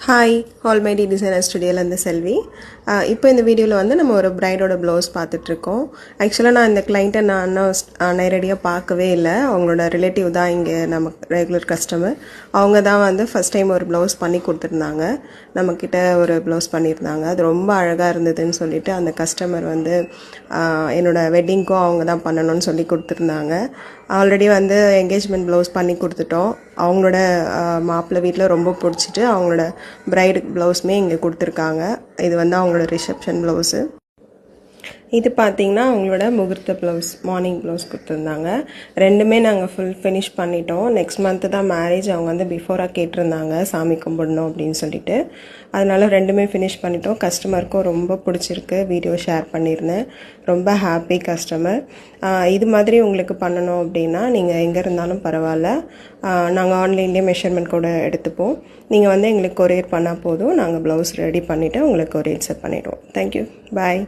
Hi ஆல்மைடி designer ஸ்டுடியோலேருந்து செல்வி. இப்போ இந்த வீடியோவில் வந்து நம்ம ஒரு ப்ரைடோட ப்ளவுஸ் பார்த்துட்ருக்கோம். ஆக்சுவலாக நான் இந்த கிளைண்ட்டை நான் நேரடியாக பார்க்கவே இல்லை. அவங்களோட ரிலேட்டிவ் தான் இங்கே நமக்கு ரெகுலர் கஸ்டமர். அவங்க தான் வந்து ஃபஸ்ட் டைம் ஒரு ப்ளவுஸ் பண்ணி கொடுத்துருந்தாங்க. நம்மக்கிட்ட ஒரு ப்ளவுஸ் பண்ணியிருந்தாங்க. அது ரொம்ப அழகாக இருந்ததுன்னு சொல்லிட்டு அந்த கஸ்டமர் வந்து என்னோடய வெட்டிங்க்கும் அவங்க தான் பண்ணணும்னு சொல்லி கொடுத்துருந்தாங்க. ஆல்ரெடி வந்து என்கேஜ்மெண்ட் ப்ளவுஸ் பண்ணி கொடுத்துட்டோம். அவங்களோட மாப்பிள்ளை வீட்டில் ரொம்ப பிடிச்சிட்டு அவங்களோட ப்ரைடு ப்ளவுஸுமே இங்கே கொடுத்துருக்காங்க. இது வந்து அவங்களோட ரிசப்ஷன் ப்ளவுஸு. இது பார்த்திங்கன்னா அவங்களோட முகூர்த்த ப்ளவுஸ், மார்னிங் ப்ளவுஸ் கொடுத்துருந்தாங்க. ரெண்டுமே நாங்கள் ஃபுல் ஃபினிஷ் பண்ணிட்டோம். நெக்ஸ்ட் மந்த்து தான் மேரேஜ். அவங்க வந்து பிஃபோராக கேட்டிருந்தாங்க சாமி கும்பிடணும் அப்படின்னு சொல்லிட்டு. அதனால் ரெண்டுமே ஃபினிஷ் பண்ணிட்டோம். கஸ்டமருக்கும் ரொம்ப பிடிச்சிருக்கு. வீடியோ ஷேர் பண்ணியிருந்தேன். ரொம்ப ஹாப்பி கஸ்டமர். இது மாதிரி உங்களுக்கு பண்ணணும் அப்படின்னா நீங்கள் எங்கே இருந்தாலும் பரவாயில்ல, நாங்கள் ஆன்லைன்லேயே மெஷர்மெண்ட் கூட எடுத்துப்போம். நீங்கள் வந்து எங்களுக்கு கொரியர் பண்ணால் போதும். நாங்கள் ப்ளவுஸ் ரெடி பண்ணிவிட்டு உங்களுக்கு கொரியர் செட் பண்ணிவிடுவோம். தேங்க்யூ, பாய்.